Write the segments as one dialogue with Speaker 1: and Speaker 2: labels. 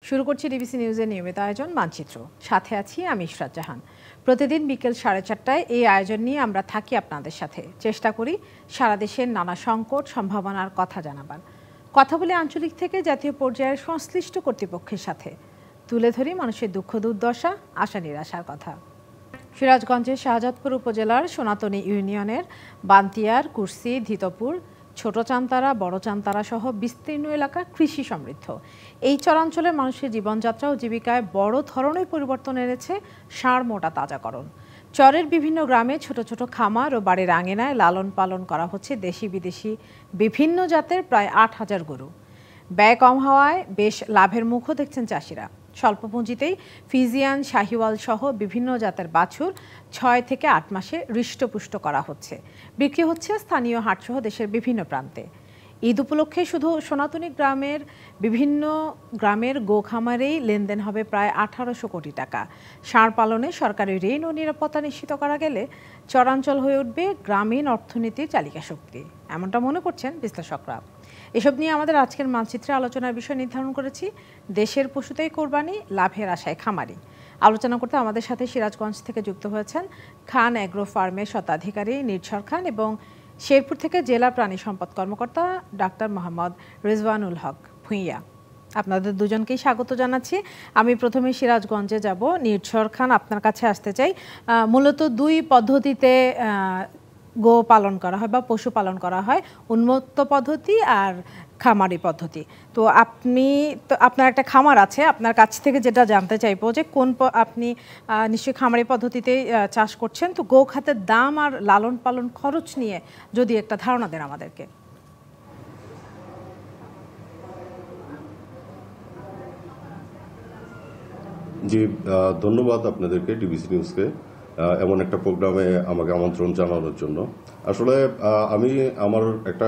Speaker 1: শুরু করছি ডিবিসি নিউজের নিয়মিত আয়োজন মানচিত্র। সাথে আছি আমি ইশরাত জাহান। প্রতিদিন বিকেল 4:30টায় এই আয়োজন নিয়ে আমরা থাকি আপনাদের সাথে। চেষ্টা করি সারা দেশের নানা সংকট সম্ভাবনার কথা জানাবার। কথা বলে আঞ্চলিক থেকে জাতীয় পর্যায়ের সংশ্লিষ্ট কর্তৃপক্ষের সাথে তুলে ধরি মানুষের দুঃখ দুর্দশা, আশা নিরাশার কথা। সিরাজগঞ্জের শাহজাদপুর উপজেলার সোনাতনী ইউনিয়নের বান্তিয়ার, কুরসি, ধিতপুর, ছোট চান্তারা, বড় চান্তারা সহ বিস্তীর্ণ এলাকা কৃষি সমৃদ্ধ। এই চরাঞ্চলের মানুষের জীবনযাত্রা ও জীবিকায় বড় ধরনের পরিবর্তন এনেছে ষাঁড় মোটা তাজাকরণ। চরের বিভিন্ন গ্রামে ছোট ছোট খামার ও বাড়ির আঙিনায় লালন পালন করা হচ্ছে দেশি বিদেশি বিভিন্ন জাতের প্রায় 8,000 গরু। ব্যয় কম হওয়ায় বেশ লাভের মুখও দেখছেন চাষিরা। স্বল্প পুঁজিতেই ফিজিয়ান, শাহিওয়াল সহ বিভিন্ন জাতের বাছুর 6 থেকে 8 মাসে হৃষ্টপুষ্ট করা হচ্ছে। বিক্রি হচ্ছে স্থানীয় হাটসহ দেশের বিভিন্ন প্রান্তে। ঈদ উপলক্ষে শুধু সনাতনী বিভিন্ন গ্রামের গো খামারেই লেনদেন হবে প্রায় 1800 কোটি টাকা। ষাঁড় পালনে সরকারি ঋণ ও নিরাপত্তা নিশ্চিত করা গেলে চরাঞ্চল হয়ে উঠবে গ্রামীণ অর্থনীতির চালিকা শক্তি, এমনটা মনে করছেন বিশ্লেষকরা। এসব নিয়ে আমাদের আজকের মানচিত্রে আলোচনার বিষয় নির্ধারণ করেছি দেশের পশুতেই কোরবানি, লাভের আশায় খামারি। আলোচনা করতে আমাদের সাথে সিরাজগঞ্জ থেকে যুক্ত হয়েছেন খান এগ্রো ফার্মের স্বত্বাধিকারী নির্ঝর খান এবং শেরপুর থেকে জেলা প্রাণী সম্পদ কর্মকর্তা ডাক্তার মোহাম্মদ রিজওয়ানুল হক ভূঁইয়া। আপনাদের দুজনকেই স্বাগত জানাচ্ছি। আমি প্রথমে সিরাজগঞ্জে যাব। নির্ঝর খান, আপনার কাছে আসতে চাই। মূলত দুই পদ্ধতিতে গো পালন করা হয় বা পশু পালন করা হয়, উন্মুক্ত পদ্ধতি আর খামারি পদ্ধতি। তো আপনার একটা খামার আছে, আপনার কাছ থেকে যেটা জানতে চাইবো যে আপনি নিশ্চয়ই খামারি পদ্ধতিতে চাষ করছেন, তো গো খাতের দাম আর লালন পালন খরচ নিয়ে যদি একটা ধারণা দেন আমাদেরকে।
Speaker 2: জি, ধন্যবাদ আপনাদেরকে, ডিবিসি নিউজকে এমন একটা প্রোগ্রামে আমাকে আমন্ত্রণ জানানোর জন্য। আসলে আমার একটা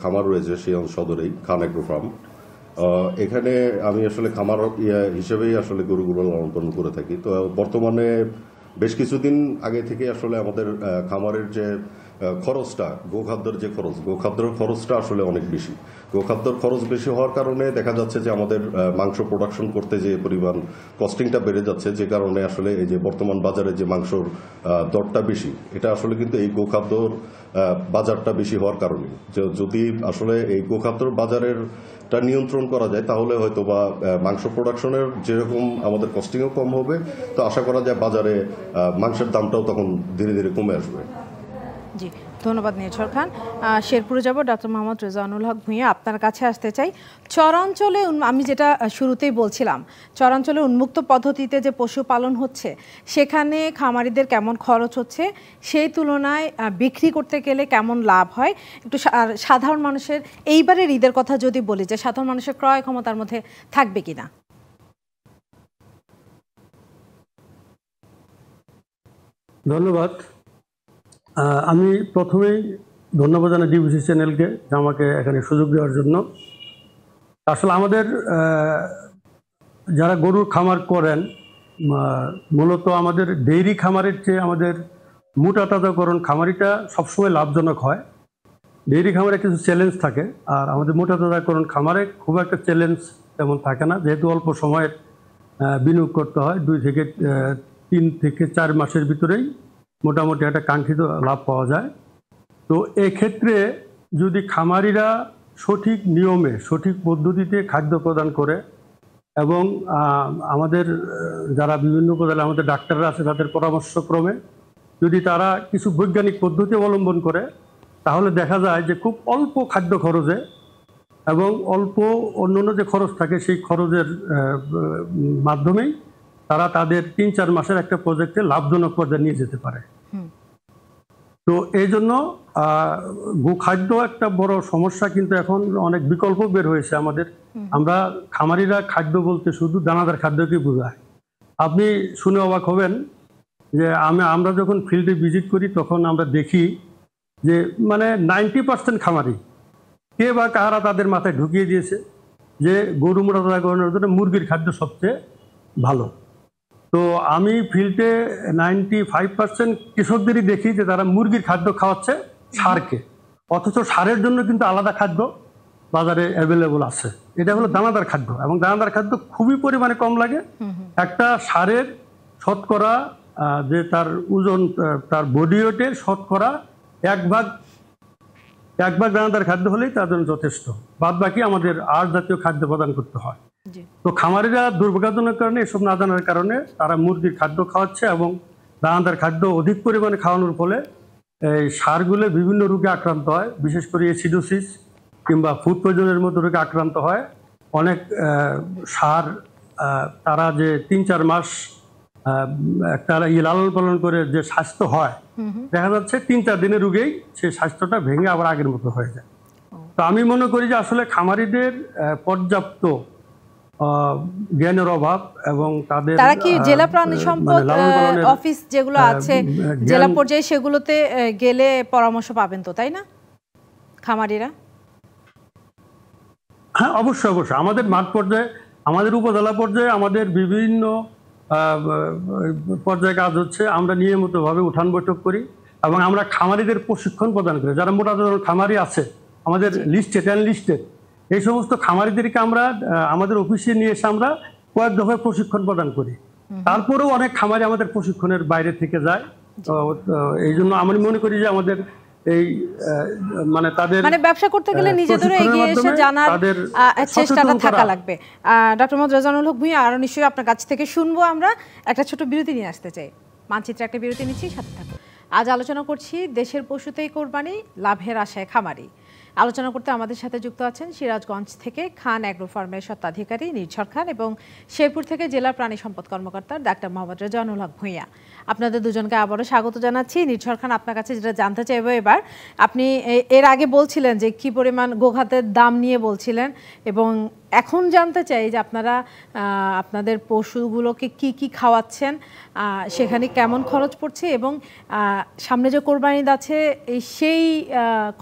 Speaker 2: খামার রয়েছে শিলং সদরেই, খান এগ্রো ফার্ম। এখানে আমি আসলে খামার হিসেবেই আসলে গরুগুলো লালন পালন করে থাকি। তো বর্তমানে বেশ কিছুদিন আগে থেকে আসলে আমাদের খামারের যে খরচটা, গোখাদ্যের যে গোখাদ্যের খরচটা আসলে অনেক বেশি। গোখাদ্যর খরচ বেশি হওয়ার কারণে দেখা যাচ্ছে যে আমাদের মাংস প্রোডাকশন করতে যে পরিমাণ কস্টিংটা বেড়ে যাচ্ছে, যে কারণে আসলে এই যে বর্তমান বাজারে যে মাংসর দরটা বেশি, এটা আসলে কিন্তু এই গোখাদ্যর বাজারটা বেশি হওয়ার কারণে। যদি আসলে এই গোখাদ্যর বাজারের নিয়ন্ত্রণ করা যায় তাহলে হয়তো বা মাংস প্রোডাকশনের যেরকম আমাদের কস্টিংও কম হবে, তো আশা করা যায় বাজারে মাংসের দামটাও তখন ধীরে ধীরে কমে আসবে।
Speaker 1: জি, ধন্যবাদ নির্ঝর খান। শেরপুরে যাব, ডক্টর মোহাম্মদ রিজওয়ানুল হক ভূঁইয়া, আপনার কাছে আসতে চাই। চরাঞ্চলে আমি যেটা শুরুতেই বলছিলাম, চরাঞ্চলে উন্মুক্ত পদ্ধতিতে যে পশুপালন হচ্ছে সেখানে খামারিদের কেমন খরচ হচ্ছে, সেই তুলনায় বিক্রি করতে গেলে কেমন লাভ হয়, একটু সাধারণ মানুষের এইবারের ঈদের কথা যদি বলি, যে সাধারণ মানুষের ক্রয় ক্ষমতার মধ্যে থাকবে কিনা।
Speaker 3: ধন্যবাদ। আমি প্রথমেই ধন্যবাদ জানাই ডিবিসি চ্যানেলকে আমাকে এখানে সুযোগ দেওয়ার জন্য। আসলে আমাদের যারা গরুর খামার করেন, মূলত আমাদের ডেইরি খামারের চেয়ে আমাদের মোটা তাজাকরণ খামারিটা সবসময় লাভজনক হয়। ডেইরি খামারে কিছু চ্যালেঞ্জ থাকে, আর আমাদের মোটা তাজাকরণ খামারে খুব একটা চ্যালেঞ্জ তেমন থাকে না, যেহেতু অল্প সময়ের বিনিয়োগ করতে হয়। 3 থেকে 4 মাসের ভিতরেই মোটামুটি একটা কাঙ্ক্ষিত লাভ পাওয়া যায়। তো এক্ষেত্রে যদি খামারিরা সঠিক নিয়মে, সঠিক পদ্ধতিতে খাদ্য প্রদান করে এবং আমাদের যারা বিভিন্ন উপজেলা আমাদের ডাক্তাররা আছে তাদের পরামর্শক্রমে যদি তারা কিছু বৈজ্ঞানিক পদ্ধতি অবলম্বন করে, তাহলে দেখা যায় যে খুব অল্প খাদ্য খরচে এবং অল্প অন্যান্য যে খরচ থাকে সেই খরচের মাধ্যমেই তারা তাদের 3-4 মাসের একটা প্রজেক্টে লাভজনক পর্যায়ে নিয়ে যেতে পারে। তো এই জন্য গোখাদ্য একটা বড় সমস্যা, কিন্তু এখন অনেক বিকল্প বের হয়েছে আমাদের। আমরা খামারিরা খাদ্য বলতে শুধু দানাদার খাদ্যকে বোঝায়। আপনি শুনে অবাক হবেন যে আমরা যখন ফিল্ডে ভিজিট করি তখন আমরা দেখি যে 90% খামারি কে বা কাহারা তাদের মাথায় ঢুকিয়ে দিয়েছে যে গরু মোটা তাজাকরণের জন্য মুরগির খাদ্য সবচেয়ে ভালো। তো আমি ফিল্ডে 95% কৃষকদেরই দেখি যে তারা মুরগির খাদ্য খাওয়াচ্ছে ষাঁড়কে, অথচ ষাঁড়ের জন্য কিন্তু আলাদা খাদ্য বাজারে অ্যাভেলেবল আছে। এটা হলো দানাদার খাদ্য, এবং দানাদার খাদ্য খুবই পরিমাণে কম লাগে। একটা সারের শতকরা যে তার ওজন, তার বডি ওয়েটের শতকরা এক ভাগ দানাদার খাদ্য হলেই তার জন্য যথেষ্ট। বাদ বাকি আমাদের আর জাতীয় খাদ্য প্রদান করতে হয়। তো খামারিরা দুর্ভাগ্যজনক কারণে, এসব না জানার কারণে তারা মুরগির খাদ্য খাওয়াচ্ছে, এবং দানাদার খাদ্য অধিক পরিমাণে খাওয়ানোর ফলে এই সারগুলো বিভিন্ন রোগে আক্রান্ত হয়, বিশেষ করে এসিডোসিস কিংবা ফুড পয়জনের মতো রোগে আক্রান্ত হয়। অনেক সার তারা যে ৩-৪ মাস একটা লালন পালন করে যে স্বাস্থ্য হয়, দেখা যাচ্ছে ৩-৪ দিনের রোগেই সেই স্বাস্থ্যটা ভেঙে আবার আগের মতো হয়ে যায়। তো আমি মনে করি যে আসলে খামারিদের পর্যাপ্ত জ্ঞানের অভাব, এবং
Speaker 1: তারা কি জেলা প্রাণী সম্পদ অফিস যেগুলো আছে জেলা পর্যায়ে সেগুলোতে গেলে পরামর্শ পাবেন তো, তাই না খামারিরা?
Speaker 3: হ্যাঁ, অবশ্যই অবশ্যই। আমাদের মাঠ পর্যায়ে, আমাদের উপজেলা পর্যায়ে আমাদের বিভিন্ন পর্যায়ে কাজ হচ্ছে। আমরা নিয়মিতভাবে উঠান বৈঠক করি, এবং আমরা খামারিদের প্রশিক্ষণ প্রদান করি। যারা মোটা ধরনের খামারি আছে আমাদের লিস্টে, 10 লিস্টে, এই সমস্ত খামারিদেরকে আমরা আমাদের অফিসে নিয়ে এসে আমরা কয়েক দফায় প্রশিক্ষণ প্রদান করি। তারপরেও অনেক খামারি আমাদের প্রশিক্ষণের বাইরে থেকে যায়। এই জন্য আমি মনে করি যে আমাদের এই তাদের
Speaker 1: ব্যবসা করতে গেলে নিজেদের এগিয়ে এসে জানার চেষ্টাটা থাকা লাগবে। ডক্টর মোহাম্মদ রেজানুল হক ভূঁইয়া, আরো নিশ্চয়ই আপনার কাছ থেকে শুনবো। আমরা একটা ছোট বিরতি নিয়ে আসতে চাই, মানচিত্রে একটা বিরতি নিচ্ছি, সাথে থাকুন। আজ আলোচনা করছি দেশের পশুতেই কোরবানি, লাভের আশায় খামারি। আলোচনা করতে আমাদের সাথে যুক্ত আছেন সিরাজগঞ্জ থেকে খান অ্যাগ্রো ফার্মের স্বত্বাধিকারী নির্ঝর খান, এবং শেরপুর থেকে জেলা প্রাণী সম্পদ কর্মকর্তা ডাক্তার মোহাম্মদ রেজানুল হক ভূঁইয়া। আপনাদের দুজনকে আবারও স্বাগত জানাচ্ছি। নির্ঝর খান, আপনার কাছে যেটা জানতে চাইবো এবার, আপনি এর আগে বলছিলেন যে কি পরিমাণ গোখাদ্যের দাম নিয়ে বলছিলেন, এবং এখন জানতে চাই যে আপনারা আপনাদের পশুগুলোকে কি কি খাওয়াচ্ছেন, সেখানে কেমন খরচ পড়ছে, এবং সামনে যে কোরবানি ঈদ আছে সেই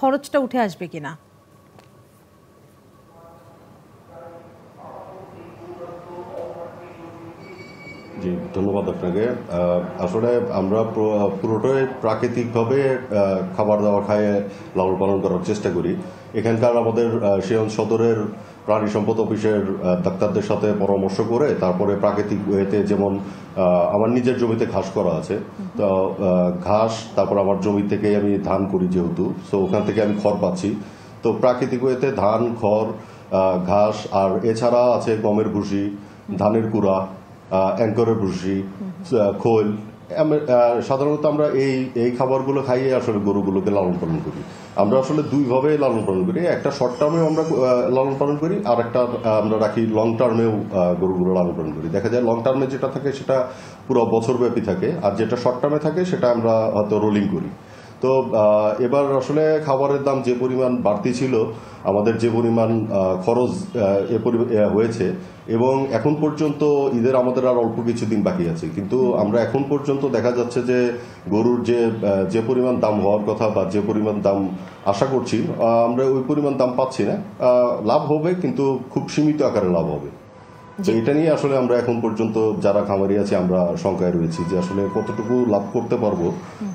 Speaker 1: খরচটা উঠে আসবে কিনা।
Speaker 2: জি, ধন্যবাদ আপনাকে। আসলে আমরা পুরোটাই প্রাকৃতিকভাবে খাবার দাবার খাইয়ে লালন পালন করার চেষ্টা করি। এখানকার আমাদের সিরাজ সদরের প্রাণী সম্পদ অফিসের ডাক্তারদের সাথে পরামর্শ করে তারপরে প্রাকৃতিক ওয়েতে, যেমন আমার নিজের জমিতে ঘাস করা আছে, তো ঘাস, তারপর আমার জমি থেকে আমি ধান করি যেহেতু, সো ওখান থেকে আমি খড় পাচ্ছি। তো প্রাকৃতিক ওয়েতে ধান, খড়, ঘাস, আর এছাড়া আছে গমের ভুসি, ধানের কুড়া, অ্যাঙ্করের ভুসি, খোল। সাধারণত আমরা এই খাবারগুলো খাইয়ে আসলে গরুগুলোকে লালন পালন করি। আমরা আসলে দুইভাবে লালন পালন করি, একটা শর্ট টার্মেও আমরা লালন পালন করি, আর একটা আমরা রাখি লং টার্মেও গরুগুলো লালন পালন করি। দেখা যায় লং টার্মে যেটা থাকে সেটা পুরো বছরব্যাপী থাকে, আর যেটা শর্ট টার্মে থাকে সেটা আমরা হয়তো রোলিং করি। তো এবার আসলে খাবারের দাম যে পরিমাণ বাড়তি ছিল, আমাদের যে পরিমাণ খরচ হয়েছে, এবং এখন পর্যন্ত ঈদের আমাদের আর অল্প কিছুদিন বাকি আছে, কিন্তু আমরা এখন পর্যন্ত দেখা যাচ্ছে যে গরুর যে পরিমাণ দাম হওয়ার কথা বা যে পরিমাণ দাম আশা করছি, আমরা ওই পরিমাণ দাম পাচ্ছি না। লাভ হবে, কিন্তু খুব সীমিত আকারে লাভ হবে। তো এটা নিয়ে আসলে আমরা এখন পর্যন্ত যারা খামারি আছে আমরা শঙ্কায় রয়েছি যে আসলে কতটুকু লাভ করতে পারবো।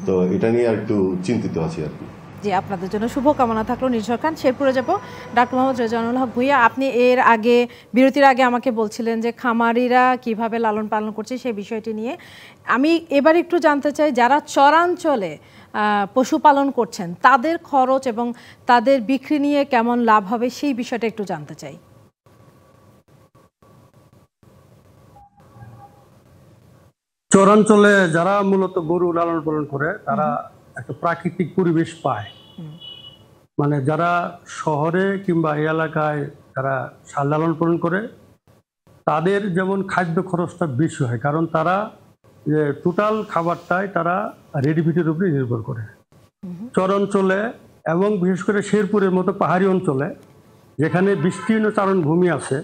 Speaker 2: তো এটা নিয়ে আর একটু চিন্তিত আছি আর কি।
Speaker 1: জি, আপনাদের জন্য শুভকামনা থাকলো। নির্ঝর খান, শেরপুরে যাব। ডক্টর মোহাম্মদ রেজানুল হক ভূঁইয়া, আপনি এর আগে বিরতির আগে আমাকে বলছিলেন যে খামারিরা কিভাবে লালন পালন করছে সেই বিষয়টি নিয়ে। আমি এবার একটু জানতে চাই, যারা চরাঞ্চলে পশুপালন করছেন তাদের খরচ এবং তাদের বিক্রি নিয়ে কেমন লাভ হবে সেই বিষয়টা একটু জানতে চাই।
Speaker 3: চরাঞ্চলে যারা মূলত গরু লালন পালন করে তারা একটা প্রাকৃতিক পরিবেশ পায়। যারা শহরে কিংবা এই এলাকায় যারা ষাঁড় লালন পালন করে তাদের যেমন খাদ্য খরচটা বেশি হয়, কারণ তারা যে টোটাল খাবারটাই তারা রেডিমেডের উপরে নির্ভর করে। চরাঞ্চলে এবং বিশেষ করে শেরপুরের মতো পাহাড়ি অঞ্চলে যেখানে বিস্তীর্ণ চারণভূমি আছে,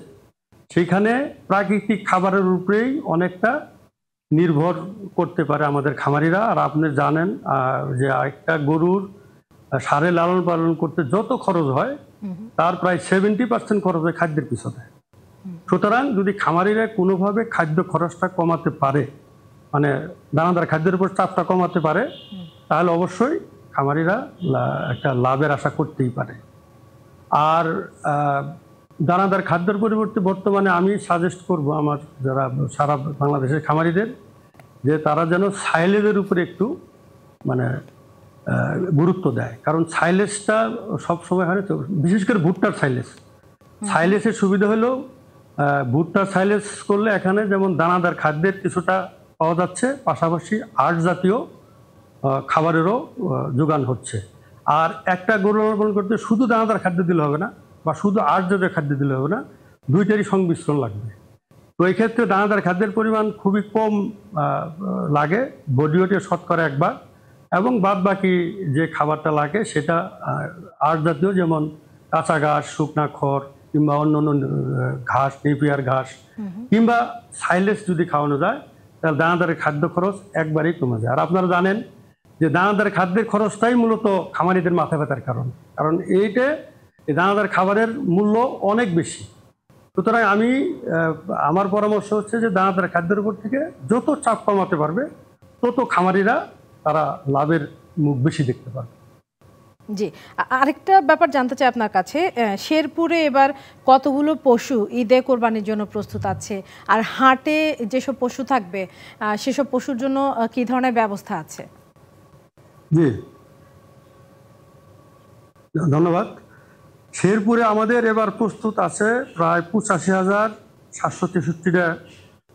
Speaker 3: সেখানে প্রাকৃতিক খাবারের উপরেই অনেকটা নির্ভর করতে পারে আমাদের খামারিরা। আর আপনি জানেন যে একটা গরুর ষাঁড়ে লালন পালন করতে যত খরচ হয় তার প্রায় 70% খরচ হয় খাদ্যের পিছনে। সুতরাং যদি খামারিরা কোনোভাবে খাদ্য খরচটা কমাতে পারে, দানাদার খাদ্যের উপর চাপটা কমাতে পারে, তাহলে অবশ্যই খামারিরা একটা লাভের আশা করতেই পারে। আর দানাদার খাদ্যের পরিবর্তে বর্তমানে আমি সাজেস্ট করব আমার যারা সারা বাংলাদেশের খামারিদের যে তারা যেন সাইলেজের উপরে একটু মানে গুরুত্ব দেয়, কারণ সাইলেজটা সবসময় হয় তো, বিশেষ করে ভুট্টার সাইলেজের সুবিধা হলো ভুট্টার সাইলেজ করলে এখানে যেমন দানাদার খাদ্যের কিছুটা পাওয়া যাচ্ছে, পাশাপাশি আঁশ জাতীয় খাবারেরও যোগান হচ্ছে। আর একটা গরু লালন পালন করতে শুধু দানাদার খাদ্য দিলে হবে না বা শুধু আঁশ জাতীয় খাদ্য দিলে হবে না, দুইটারই সংমিশ্রণ লাগবে। তো এই ক্ষেত্রে দানাদার খাদ্যের পরিমাণ খুবই কম লাগে, বডি ওয়েটে শতকরা 1 ভাগ, এবং বাদ বাকি যে খাবারটা লাগে সেটা আঁশ জাতীয়, যেমন কাঁচা ঘাস, শুকনা খড় কিংবা অন্য অন্য ঘাস, নেপিয়ার ঘাস কিংবা সাইলেজ যদি খাওয়ানো যায় তাহলে দানাদারের খাদ্য খরচ একবারেই কমে যায়। আর আপনারা জানেন যে দানাদার খাদ্যের খরচটাই মূলত খামারিদের মাথা ব্যথার কারণ এই দানাদার খাবারের মূল্য অনেক বেশি। সুতরাং আমার পরামর্শ হচ্ছে যে দানাদার খাদ্যের উপর থেকে যত চাপ কমাতে পারবে তত খামারিরা তারা লাভের মুখ বেশি দেখতে পারবে।
Speaker 1: জি, আরেকটা ব্যাপার জানতে চাই আপনার কাছে, শেরপুরে এবার কতগুলো পশু ঈদে কোরবানির জন্য প্রস্তুত আছে, আর হাটে যেসব পশু থাকবে সেসব পশুর জন্য কি ধরনের ব্যবস্থা আছে?
Speaker 3: জি, ধন্যবাদ। শেরপুরে আমাদের এবার প্রস্তুত আছে প্রায় 85,763টা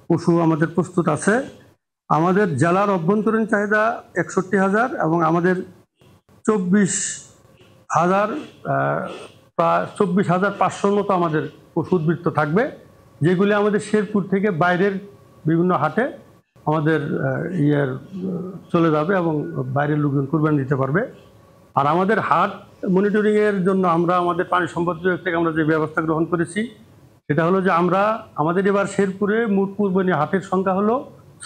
Speaker 3: পশু আমাদের প্রস্তুত আছে। আমাদের জেলার অভ্যন্তরীণ চাহিদা 61,000 এবং আমাদের 24,500 মতো আমাদের পশু উদ্বৃত্ত থাকবে, যেগুলি আমাদের শেরপুর থেকে বাইরের বিভিন্ন হাটে আমাদের চলে যাবে এবং বাইরের লোকজন কুরবানি দিতে পারবে। আর আমাদের হাট মনিটরিংয়ের জন্য আমরা আমাদের পানি সম্পদ বিভাগ থেকে আমরা যে ব্যবস্থা গ্রহণ করেছি সেটা হলো যে আমাদের এবার শেরপুরে মোট কুরবানি হাটের সংখ্যা হলো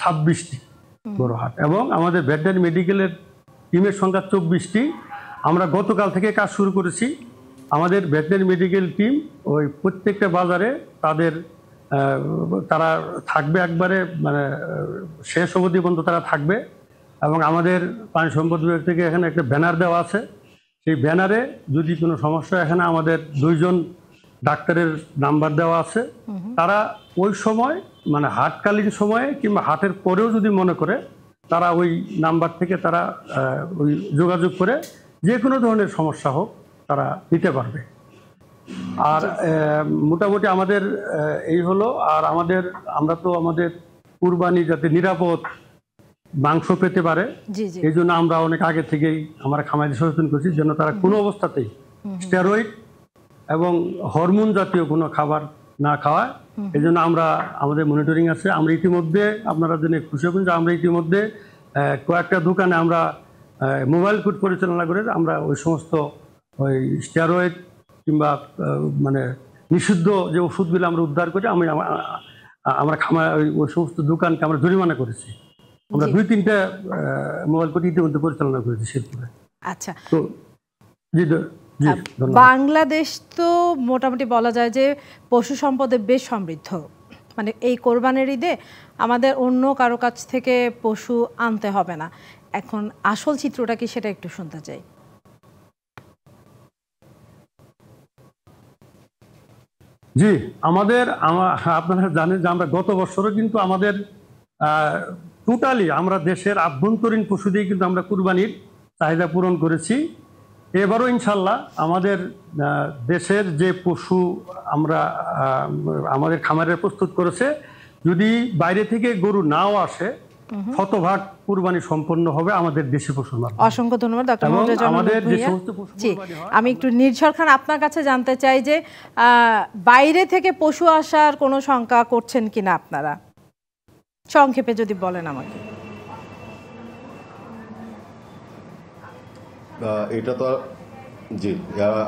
Speaker 3: 26টি বড় হাট, এবং আমাদের ভেটেরিনারি মেডিকেলের টিমের সংখ্যা 24টি। আমরা গতকাল থেকে কাজ শুরু করেছি। আমাদের ভেটেরিনারি মেডিকেল টিম ওই প্রত্যেকটা বাজারে তারা থাকবে, একবারে মানে শেষ অবধি পর্যন্ত তারা থাকবে। এবং আমাদের পানি সম্পদ বিভাগ থেকে এখানে একটা ব্যানার দেওয়া আছে, সেই ব্যানারে যদি কোনো সমস্যা, এখানে আমাদের 2 জন ডাক্তারের নাম্বার দেওয়া আছে। তারা ওই সময় মানে হাটকালীন সময়ে কিংবা হাটের পরেও যদি মনে করে তারা ওই নাম্বার থেকে তারা ওই যোগাযোগ করে যে কোনো ধরনের সমস্যা হোক তারা নিতে পারবে। আর মোটামুটি আমাদের এই হলো। আর আমরা তো আমাদের কুরবানি যাতে নিরাপদ মাংস পেতে পারে এই জন্য আমরা অনেক আগে থেকেই আমরা খামারি সচেতন করছি যেন তারা কোনো অবস্থাতেই স্টেরয়েড এবং হরমোন জাতীয় কোনো খাবার না খাওয়ায়। এই জন্য আমাদের মনিটরিং আছে। আমরা ইতিমধ্যে, আপনারা জেনে খুশি হবেন যে আমরা ইতিমধ্যে কয়েকটা দোকানে আমরা মোবাইল কোর্ট পরিচালনা করে আমরা ওই সমস্ত ওই স্টেরয়েড কিংবা মানে নিষিদ্ধ যে ওষুধগুলো আমরা উদ্ধার করে আমরা ওই সমস্ত দোকানকে আমরা জরিমানা করেছি। আমরা 2-3টা মোবাইল কোর্ট ইতিমধ্যে পরিচালনা করেছি শেরপুরে।
Speaker 1: আচ্ছা,
Speaker 3: তো জি,
Speaker 1: বাংলাদেশ তো মোটামুটি বলা যায় যে পশু সম্পদে বেশ সমৃদ্ধ। মানে এই কোরবানির ঈদে আমাদের অন্য কারো কাছ থেকে পশু আনতে হবে না। এখন আসল চিত্রটা কি সেটা একটু শুনতে চাই।
Speaker 3: জি, আপনারা জানেন যে আমরা গত বছরও কিন্তু আমাদের টোটালি আমরা দেশের আভ্যন্তরীণ পশু দিয়ে কিন্তু আমরা কুরবানির চাহিদা পূরণ করেছি। এবারও ইনশাল্লাহ আমাদের দেশের যে পশু আমাদের খামারে প্রস্তুত করেছে, যদি বাইরে থেকে গরু নাও আসে শতভাগ কুরবানি সম্পন্ন হবে আমাদের দেশি পশুর মাধ্যমে।
Speaker 1: অসংখ্য ধন্যবাদ ডক্টর আমি একটু নির্ঝর খান আপনার কাছে জানতে চাই যে বাইরে থেকে পশু আসার কোনো শঙ্কা করছেন কিনা আপনারা, সংক্ষেপে যদি বলেন আমাকে।
Speaker 2: এটা তো জি,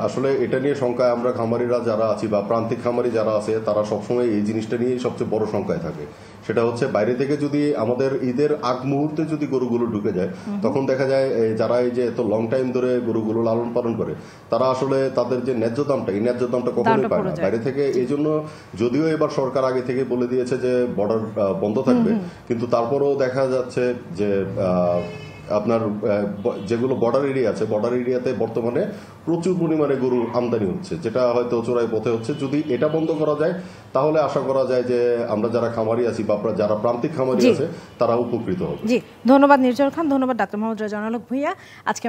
Speaker 2: আসলে এটা নিয়ে শঙ্কায় আমরা খামারিরা যারা আছি বা প্রান্তিক খামারি যারা আছে তারা সবসময় এই জিনিসটা নিয়েই সবচেয়ে বড় শঙ্কায় থাকে। সেটা হচ্ছে বাইরে থেকে যদি আমাদের ঈদের আগ মুহূর্তে যদি গরুগুলো ঢুকে যায়, তখন দেখা যায় যারা এই যে এত লং টাইম ধরে গরুগুলো লালন পালন করে তারা আসলে তাদের যে ন্যায্য দামটা, এই ন্যায্য দামটা কখনোই পায় না বাইরে থেকে। এই জন্য যদিও এবার সরকার আগে থেকে বলে দিয়েছে যে বর্ডার বন্ধ থাকবে, কিন্তু তারপরেও দেখা যাচ্ছে যে আপনার যেগুলো বর্ডার এরিয়া আছে, বর্ডার এরিয়াতে বর্তমানে প্রচুর পরিমাণে গরুর আমদানি হচ্ছে, যেটা হয়তো চোরাই পথে হচ্ছে। যদি এটা বন্ধ করা যায় তাহলে আশা করা যায় যে আমরা যারা খামারি আছি বা যারা প্রান্তিক খামারি আছে তারা উপকৃত হবে।
Speaker 1: জি, ধন্যবাদ নির্ঝর খান, ধন্যবাদ ডাক্তার মোহাম্মদ রেজাউল হক ভূঁইয়া। আজকে